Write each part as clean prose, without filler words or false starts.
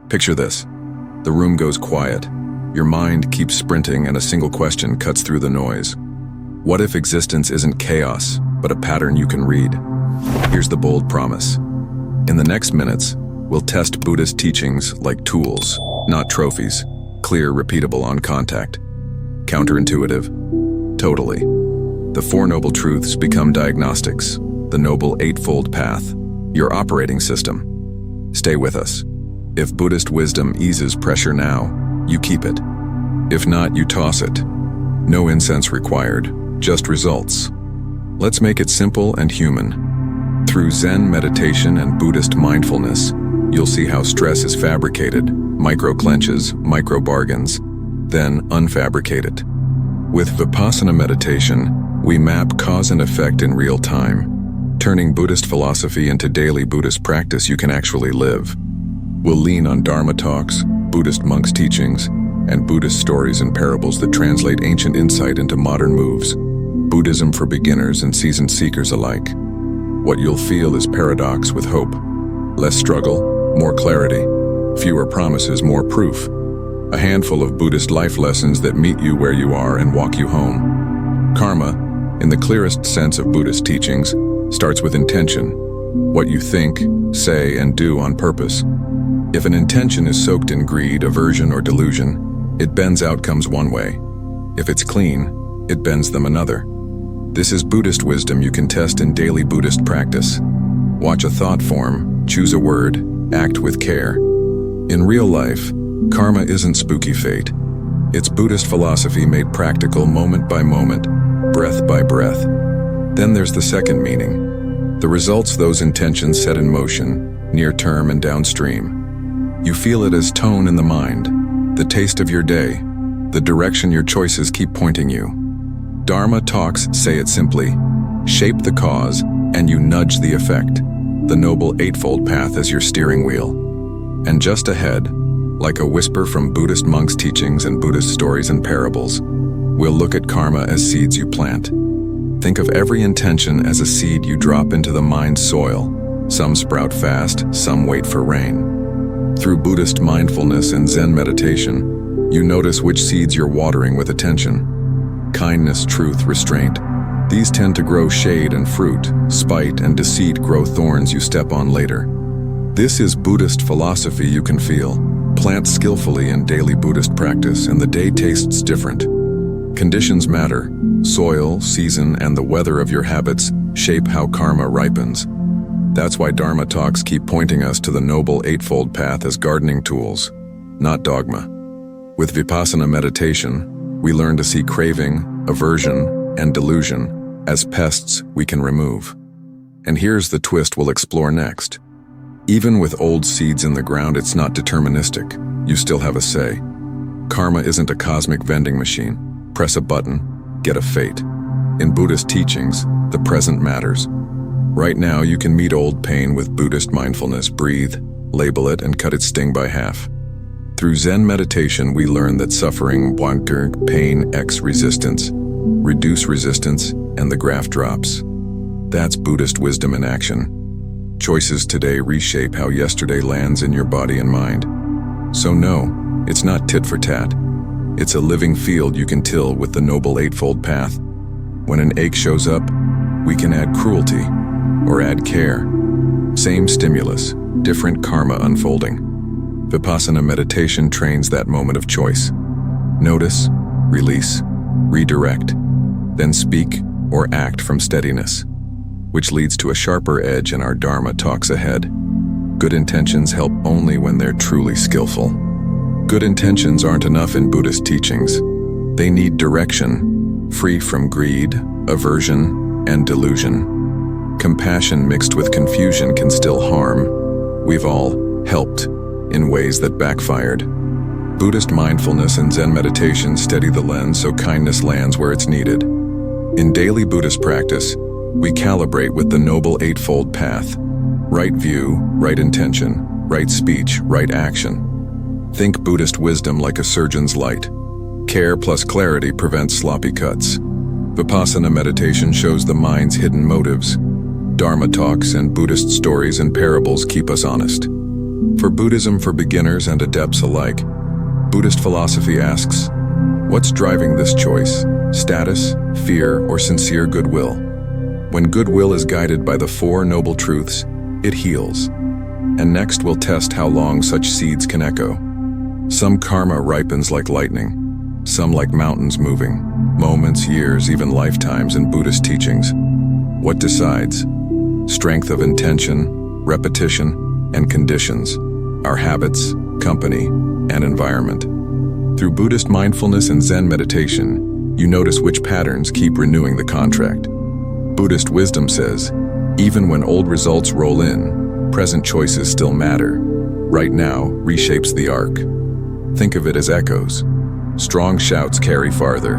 Picture this. The room goes quiet. Your mind keeps sprinting and a single question cuts through the noise. What if existence isn't chaos, but a pattern you can read? Here's the bold promise. In the next minutes, we'll test Buddhist teachings like tools, not trophies, clear, repeatable on contact. Counterintuitive? Totally. The Four Noble Truths become diagnostics, the Noble Eightfold Path, your operating system. Stay with us. If Buddhist wisdom eases pressure now, you keep it. If not, you toss it. No incense required, just results. Let's make it simple and human. Through Zen meditation and Buddhist mindfulness, you'll see how stress is fabricated, micro-clenches, micro-bargains, then unfabricated. With Vipassana meditation, we map cause and effect in real time, turning Buddhist philosophy into daily Buddhist practice you can actually live. We'll lean on Dharma talks, Buddhist monks' teachings, and Buddhist stories and parables that translate ancient insight into modern moves. Buddhism for beginners and seasoned seekers alike. What you'll feel is paradox with hope. Less struggle, more clarity. Fewer promises, more proof. A handful of Buddhist life lessons that meet you where you are and walk you home. Karma, in the clearest sense of Buddhist teachings, starts with intention. What you think, say, and do on purpose. If an intention is soaked in greed, aversion, or delusion, it bends outcomes one way. If it's clean, it bends them another. This is Buddhist wisdom you can test in daily Buddhist practice. Watch a thought form, choose a word, act with care. In real life, karma isn't spooky fate. It's Buddhist philosophy made practical moment by moment, breath by breath. Then there's the second meaning. The results those intentions set in motion, near term and downstream. You feel it as tone in the mind, the taste of your day, the direction your choices keep pointing you. Dharma talks say it simply, shape the cause and you nudge the effect, the Noble Eightfold Path as your steering wheel. And just ahead, like a whisper from Buddhist monks' teachings and Buddhist stories and parables, we'll look at karma as seeds you plant. Think of every intention as a seed you drop into the mind's soil. Some sprout fast, some wait for rain. Through Buddhist mindfulness and Zen meditation, you notice which seeds you're watering with attention. Kindness, truth, restraint. These tend to grow shade and fruit. Spite and deceit grow thorns you step on later. This is Buddhist philosophy you can feel. Plant skillfully in daily Buddhist practice and the day tastes different. Conditions matter. Soil, season, and the weather of your habits shape how karma ripens. That's why Dharma talks keep pointing us to the Noble Eightfold Path as gardening tools, not dogma. With Vipassana meditation, we learn to see craving, aversion, and delusion as pests we can remove. And here's the twist we'll explore next. Even with old seeds in the ground, it's not deterministic. You still have a say. Karma isn't a cosmic vending machine. Press a button, get a fate. In Buddhist teachings, the present matters. Right now, you can meet old pain with Buddhist mindfulness. Breathe, label it, and cut its sting by half. Through Zen meditation, we learn that suffering, pain, resistance, reduce resistance, and the graph drops. That's Buddhist wisdom in action. Choices today reshape how yesterday lands in your body and mind. So no, it's not tit for tat. It's a living field you can till with the Noble Eightfold Path. When an ache shows up, we can add cruelty or add care. Same stimulus, different karma unfolding. Vipassana meditation trains that moment of choice. Notice, release, redirect, then speak or act from steadiness, which leads to a sharper edge in our Dharma talks ahead. Good intentions help only when they're truly skillful. Good intentions aren't enough in Buddhist teachings. They need direction, free from greed, aversion, and delusion. Compassion mixed with confusion can still harm. We've all helped in ways that backfired. Buddhist mindfulness and Zen meditation steady the lens so kindness lands where it's needed. In daily Buddhist practice, we calibrate with the Noble Eightfold Path. Right view, right intention, right speech, right action. Think Buddhist wisdom like a surgeon's light. Care plus clarity prevents sloppy cuts. Vipassana meditation shows the mind's hidden motives. Dharma talks and Buddhist stories and parables keep us honest. For Buddhism for beginners and adepts alike, Buddhist philosophy asks, what's driving this choice? Status, fear, or sincere goodwill? When goodwill is guided by the Four Noble Truths, it heals. And next we'll test how long such seeds can echo. Some karma ripens like lightning, some like mountains moving, moments, years, even lifetimes in Buddhist teachings. What decides? Strength of intention, repetition, and conditions, our habits, company, and environment. Through Buddhist mindfulness and Zen meditation, you notice which patterns keep renewing the contract. Buddhist wisdom says, even when old results roll in, present choices still matter. Right now reshapes the arc. Think of it as echoes. Strong shouts carry farther,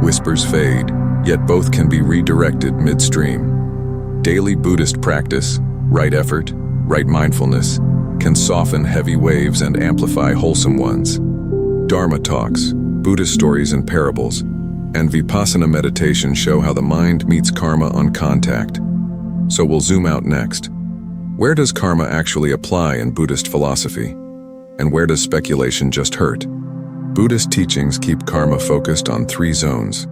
whispers fade, yet both can be redirected midstream. Daily Buddhist practice, right effort, right mindfulness, can soften heavy waves and amplify wholesome ones. Dharma talks, Buddhist stories and parables, and Vipassana meditation show how the mind meets karma on contact. So we'll zoom out next. Where does karma actually apply in Buddhist philosophy? And where does speculation just hurt? Buddhist teachings keep karma focused on three zones: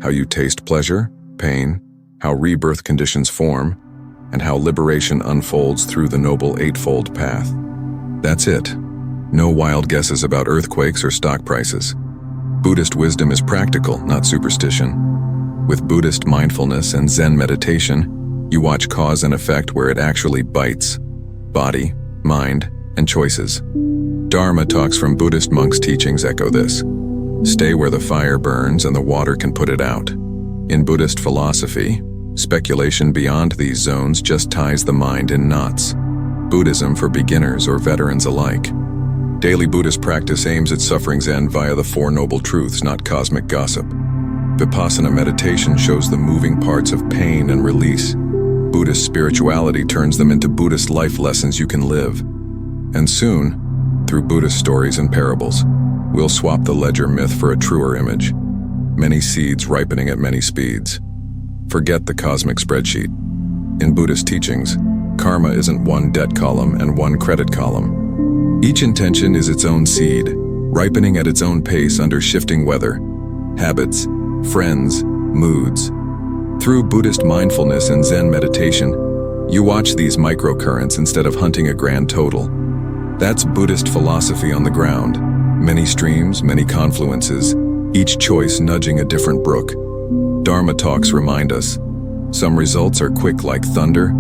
how you taste pleasure, pain, how rebirth conditions form, and how liberation unfolds through the Noble Eightfold Path. That's it. No wild guesses about earthquakes or stock prices. Buddhist wisdom is practical, not superstition. With Buddhist mindfulness and Zen meditation, you watch cause and effect where it actually bites: body, mind, and choices. Dharma talks from Buddhist monks' teachings echo this. Stay where the fire burns and the water can put it out. In Buddhist philosophy, speculation beyond these zones just ties the mind in knots. Buddhism for beginners or veterans alike. Daily Buddhist practice aims at suffering's end via the Four Noble Truths, not cosmic gossip. Vipassana meditation shows the moving parts of pain and release. Buddhist spirituality turns them into Buddhist life lessons you can live. And soon, through Buddhist stories and parables, we'll swap the ledger myth for a truer image. Many seeds ripening at many speeds. Forget the cosmic spreadsheet. In Buddhist teachings, karma isn't one debt column and one credit column. Each intention is its own seed, ripening at its own pace under shifting weather, habits, friends, moods. Through Buddhist mindfulness and Zen meditation, you watch these microcurrents instead of hunting a grand total. That's Buddhist philosophy on the ground. Many streams, many confluences, each choice nudging a different brook. Dharma talks remind us, some results are quick like thunder,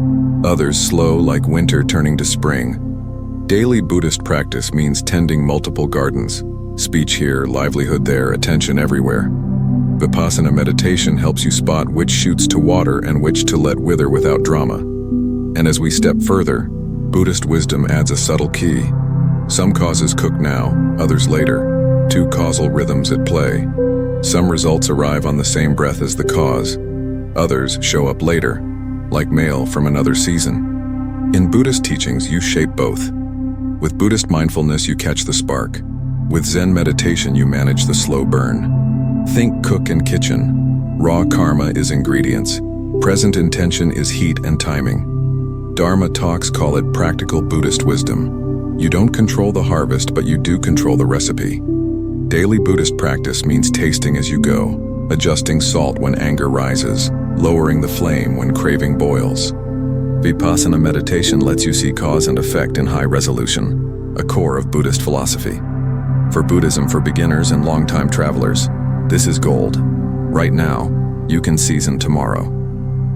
others slow like winter turning to spring. Daily Buddhist practice means tending multiple gardens, speech here, livelihood there, attention everywhere. Vipassana meditation helps you spot which shoots to water and which to let wither without drama. And as we step further, Buddhist wisdom adds a subtle key. Some causes cook now, others later. Two causal rhythms at play. Some results arrive on the same breath as the cause. Others show up later, like mail from another season. In Buddhist teachings, you shape both. With Buddhist mindfulness, you catch the spark. With Zen meditation, you manage the slow burn. Think cook and kitchen. Raw karma is ingredients. Present intention is heat and timing. Dharma talks call it practical Buddhist wisdom. You don't control the harvest, but you do control the recipe. Daily Buddhist practice means tasting as you go, adjusting salt when anger rises, lowering the flame when craving boils. Vipassana meditation lets you see cause and effect in high resolution, a core of Buddhist philosophy. For Buddhism for beginners and long-time travelers, this is gold. Right now, you can season tomorrow.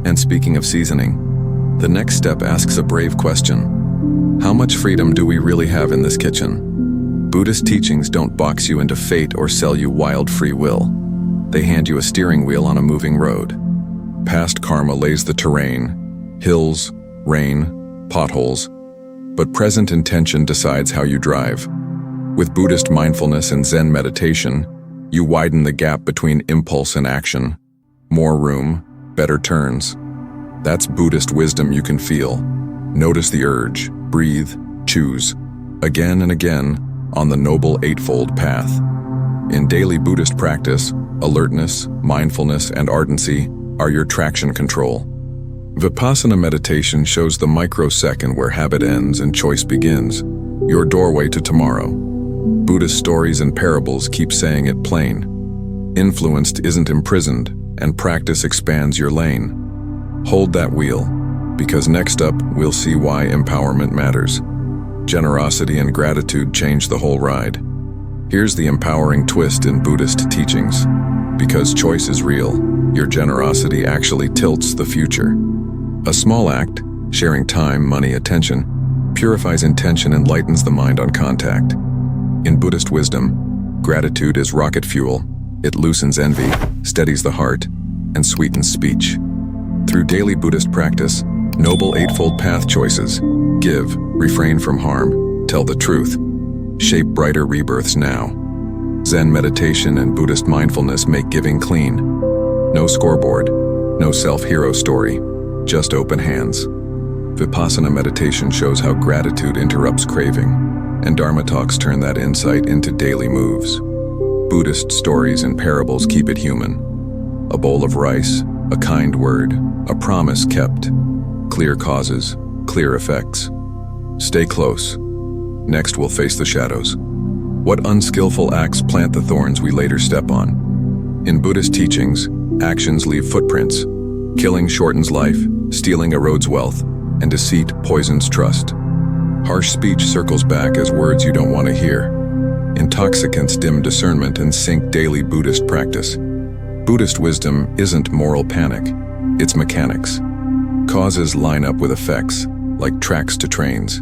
And speaking of seasoning, the next step asks a brave question. How much freedom do we really have in this kitchen? Buddhist teachings don't box you into fate or sell you wild free will. They hand you a steering wheel on a moving road. Past karma lays the terrain, hills, rain, potholes, but present intention decides how you drive. With Buddhist mindfulness and Zen meditation, you widen the gap between impulse and action. More room, better turns. That's Buddhist wisdom you can feel. Notice the urge, breathe, choose, again and again on the Noble Eightfold Path. In daily Buddhist practice, alertness, mindfulness, and ardency are your traction control. Vipassana meditation shows the microsecond where habit ends and choice begins. your doorway to tomorrow. Buddhist stories and parables keep saying it plain. Influenced isn't imprisoned, and practice expands your lane. Hold that wheel, because next up we'll see why empowerment matters. Generosity and gratitude change the whole ride. Here's the empowering twist in Buddhist teachings. Because choice is real, your generosity actually tilts the future. A small act, sharing time, money, attention, purifies intention and lightens the mind on contact. In Buddhist wisdom, gratitude is rocket fuel. It loosens envy, steadies the heart, and sweetens speech. Through daily Buddhist practice, Noble Eightfold Path choices: give, refrain from harm, tell the truth, shape brighter rebirths now. Zen meditation and Buddhist mindfulness make giving clean. No scoreboard, no self-hero story, just open hands. Vipassana meditation shows how gratitude interrupts craving, and Dharma talks turn that insight into daily moves. Buddhist stories and parables keep it human. A bowl of rice, a kind word, a promise kept. Clear causes, clear effects. Stay close. Next we'll face the shadows. What unskillful acts plant the thorns we later step on? In Buddhist teachings, actions leave footprints. Killing shortens life, stealing erodes wealth, and deceit poisons trust. Harsh speech circles back as words you don't want to hear. Intoxicants dim discernment and sink daily Buddhist practice. Buddhist wisdom isn't moral panic, it's mechanics. Causes line up with effects, like tracks to trains.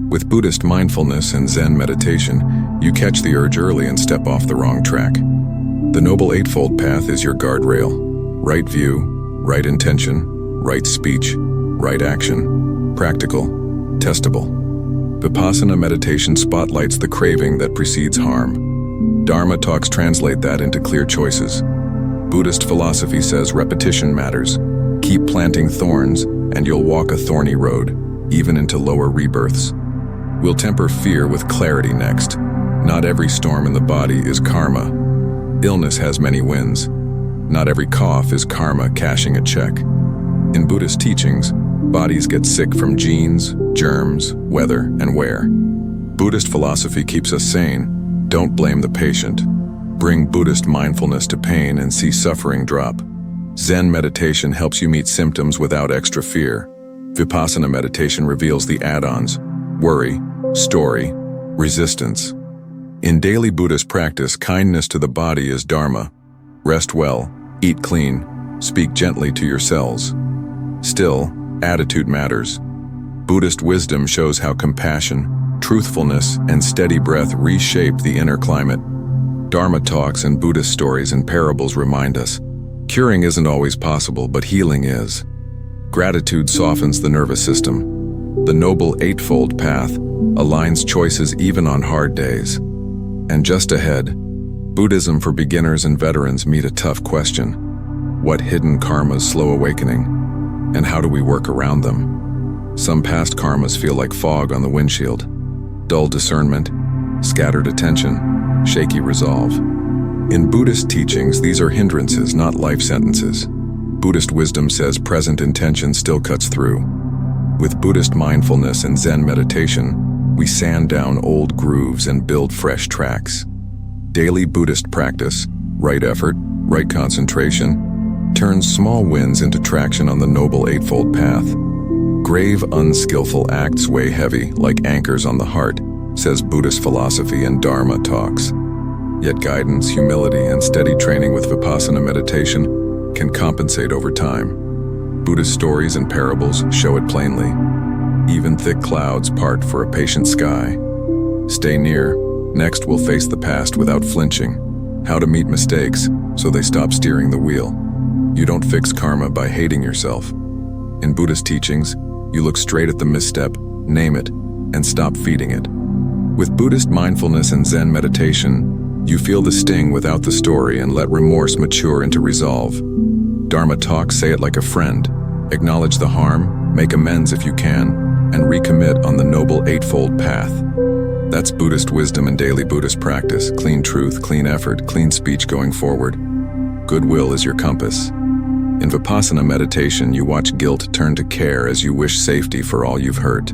With Buddhist mindfulness and Zen meditation, you catch the urge early and step off the wrong track. The Noble Eightfold Path is your guardrail. Right view, right intention, right speech, right action. Practical, testable. Vipassana meditation spotlights the craving that precedes harm. Dharma talks translate that into clear choices. Buddhist philosophy says repetition matters. Keep planting thorns, and you'll walk a thorny road, even into lower rebirths. We'll temper fear with clarity next. Not every storm in the body is karma. Illness has many winds. Not every cough is karma cashing a check. In Buddhist teachings, bodies get sick from genes, germs, weather, and wear. Buddhist philosophy keeps us sane. Don't blame the patient. Bring Buddhist mindfulness to pain and see suffering drop. Zen meditation helps you meet symptoms without extra fear. Vipassana meditation reveals the add-ons: worry, story, resistance. In daily Buddhist practice, kindness to the body is Dharma. Rest well, eat clean, speak gently to your cells. Still, attitude matters. Buddhist wisdom shows how compassion, truthfulness, and steady breath reshape the inner climate. Dharma talks and Buddhist stories and parables remind us, curing isn't always possible, but healing is. Gratitude softens the nervous system. The Noble Eightfold Path aligns choices even on hard days. And just ahead, Buddhism for beginners and veterans meet a tough question. What hidden karmas slow awakening? And how do we work around them? Some past karmas feel like fog on the windshield. Dull discernment, scattered attention, shaky resolve. In Buddhist teachings, these are hindrances, not life sentences. Buddhist wisdom says present intention still cuts through. With Buddhist mindfulness and Zen meditation, we sand down old grooves and build fresh tracks. Daily Buddhist practice, right effort, right concentration, turns small wins into traction on the Noble Eightfold Path. Grave, unskillful acts weigh heavy, like anchors on the heart, says Buddhist philosophy and Dharma talks. Yet guidance, humility, and steady training with Vipassana meditation can compensate over time. Buddhist stories and parables show it plainly. Even thick clouds part for a patient sky. Stay near. Next, we'll face the past without flinching. How to meet mistakes so they stop steering the wheel. You don't fix karma by hating yourself. In Buddhist teachings, you look straight at the misstep, name it, and stop feeding it. With Buddhist mindfulness and Zen meditation, you feel the sting without the story and let remorse mature into resolve. Dharma talks say it like a friend. Acknowledge the harm, make amends if you can, and recommit on the Noble Eightfold Path. That's Buddhist wisdom and daily Buddhist practice. Clean truth, clean effort, clean speech going forward. Goodwill is your compass. In Vipassana meditation, you watch guilt turn to care as you wish safety for all you've hurt.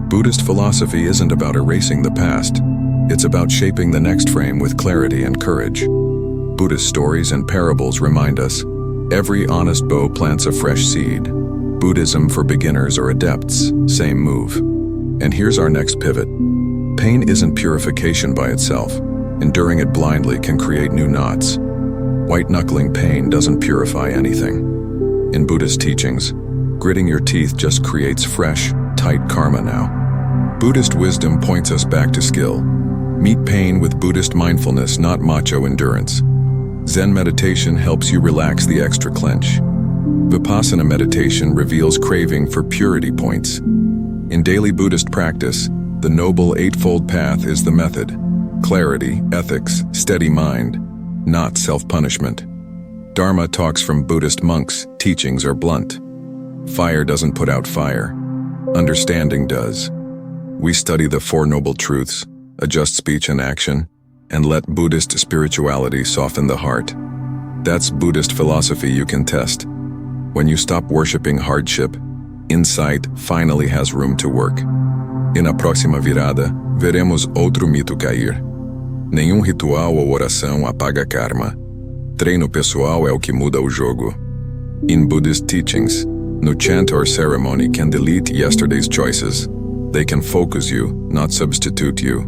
Buddhist philosophy isn't about erasing the past. It's about shaping the next frame with clarity and courage. Buddhist stories and parables remind us, every honest bow plants a fresh seed. Buddhism for beginners or adepts, same move. And here's our next pivot. Pain isn't purification by itself. Enduring it blindly can create new knots. White-knuckling pain doesn't purify anything. In Buddhist teachings, gritting your teeth just creates fresh, tight karma now. Buddhist wisdom points us back to skill. Meet pain with Buddhist mindfulness, not macho endurance. Zen meditation helps you relax the extra clench. Vipassana meditation reveals craving for purity points. In daily Buddhist practice, the Noble Eightfold Path is the method. Clarity, ethics, steady mind, not self-punishment. Dharma talks from Buddhist monks, teachings are blunt. Fire doesn't put out fire. Understanding does. We study the Four Noble Truths, adjust speech and action, and let Buddhist spirituality soften the heart. That's Buddhist philosophy you can test. When you stop worshipping hardship, insight finally has room to work. E na próxima virada, veremos outro mito cair. Nenhum ritual ou oração apaga karma. Treino pessoal é o que muda o jogo. In Buddhist teachings, no chant or ceremony can delete yesterday's choices. They can focus you, not substitute you.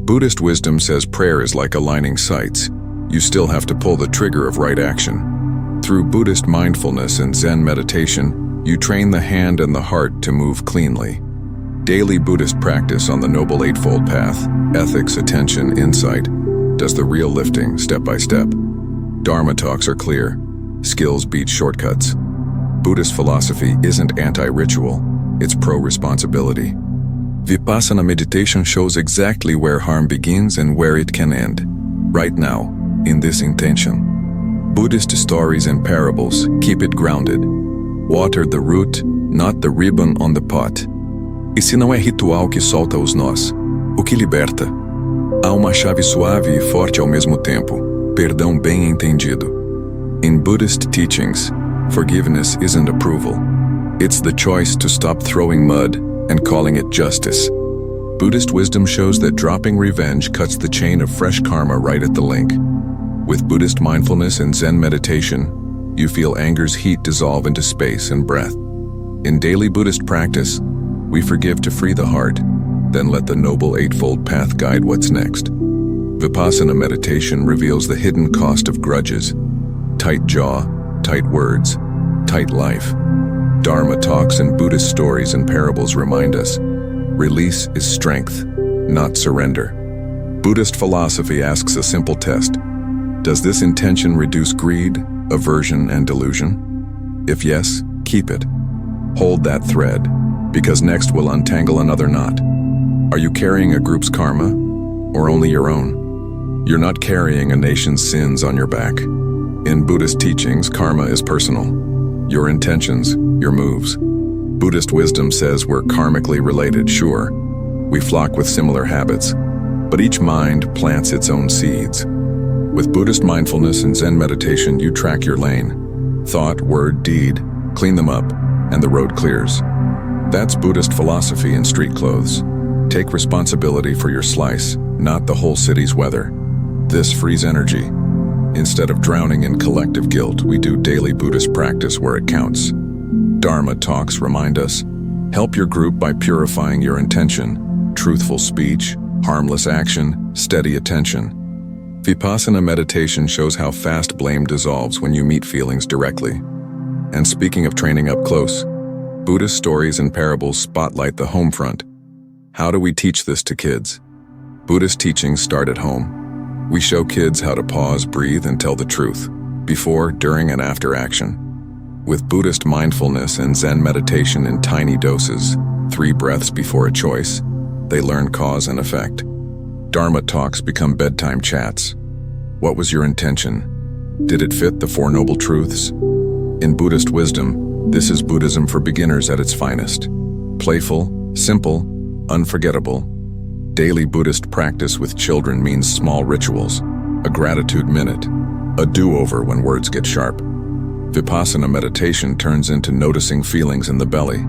Buddhist wisdom says prayer is like aligning sights. You still have to pull the trigger of right action. Through Buddhist mindfulness and Zen meditation, you train the hand and the heart to move cleanly. Daily Buddhist practice on the Noble Eightfold Path, ethics, attention, insight, does the real lifting step by step. Dharma talks are clear. Skills beat shortcuts. Buddhist philosophy isn't anti-ritual, it's pro-responsibility. Vipassana meditation shows exactly where harm begins and where it can end. Right now, in this intention. Buddhist stories and parables keep it grounded. Water the root, not the ribbon on the pot. E se não é ritual que solta os nós, o que liberta? Há uma chave suave e forte ao mesmo tempo, perdão bem entendido. In Buddhist teachings, forgiveness isn't approval. It's the choice to stop throwing mud and calling it justice. Buddhist wisdom shows that dropping revenge cuts the chain of fresh karma right at the link. With Buddhist mindfulness and Zen meditation, you feel anger's heat dissolve into space and breath. In daily Buddhist practice, we forgive to free the heart, then let the Noble Eightfold Path guide what's next. Vipassana meditation reveals the hidden cost of grudges. Tight jaw, tight words, tight life. Dharma talks and Buddhist stories and parables remind us, release is strength, not surrender. Buddhist philosophy asks a simple test. Does this intention reduce greed, aversion, and delusion? If yes, keep it. Hold that thread, because next we'll untangle another knot. Are you carrying a group's karma, or only your own? You're not carrying a nation's sins on your back. In Buddhist teachings, karma is personal. Your intentions, your moves. Buddhist wisdom says we're karmically related, sure. We flock with similar habits, but each mind plants its own seeds. With Buddhist mindfulness and Zen meditation, you track your lane. Thought, word, deed, clean them up, and the road clears. That's Buddhist philosophy in street clothes. Take responsibility for your slice, not the whole city's weather. This frees energy. Instead of drowning in collective guilt, we do daily Buddhist practice where it counts. Dharma talks remind us, help your group by purifying your intention, truthful speech, harmless action, steady attention. Vipassana meditation shows how fast blame dissolves when you meet feelings directly. And speaking of training up close, Buddhist stories and parables spotlight the home front. How do we teach this to kids? Buddhist teachings start at home. We show kids how to pause, breathe, and tell the truth, before, during, and after action. With Buddhist mindfulness and Zen meditation in tiny doses, 3 breaths before a choice, they learn cause and effect. Dharma talks become bedtime chats. What was your intention? Did it fit the Four Noble Truths? In Buddhist wisdom, this is Buddhism for beginners at its finest. Playful, simple, unforgettable. Daily Buddhist practice with children means small rituals, a gratitude minute, a do-over when words get sharp. Vipassana meditation turns into noticing feelings in the belly.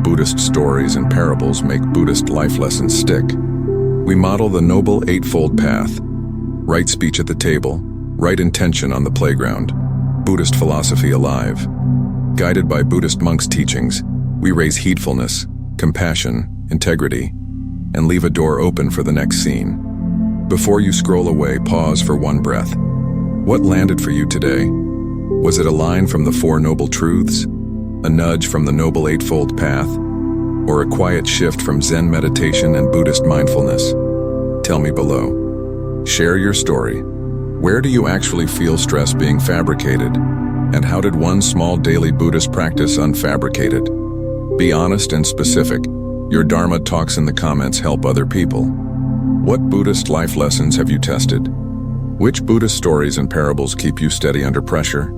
Buddhist stories and parables make Buddhist life lessons stick. We model the Noble Eightfold Path. Right speech at the table, right intention on the playground. Buddhist philosophy alive. Guided by Buddhist monks' teachings, we raise heedfulness, compassion, integrity, and leave a door open for the next scene. Before you scroll away, pause for one breath. What landed for you today? Was it a line from the Four Noble Truths? A nudge from the Noble Eightfold Path? Or a quiet shift from Zen meditation and Buddhist mindfulness? Tell me below. Share your story. Where do you actually feel stress being fabricated? And how did one small daily Buddhist practice unfabricate it? Be honest and specific. Your Dharma talks in the comments help other people. What Buddhist life lessons have you tested? Which Buddhist stories and parables keep you steady under pressure?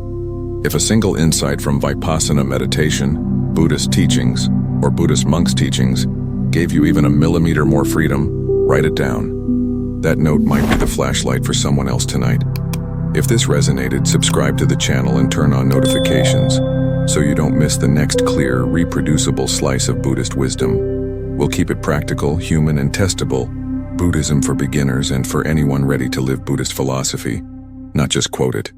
If a single insight from Vipassana meditation, Buddhist teachings, or Buddhist monks' teachings gave you even a millimeter more freedom, write it down. That note might be the flashlight for someone else tonight. If this resonated, subscribe to the channel and turn on notifications so you don't miss the next clear, reproducible slice of Buddhist wisdom. We'll keep it practical, human, and testable. Buddhism for beginners and for anyone ready to live Buddhist philosophy, not just quote it.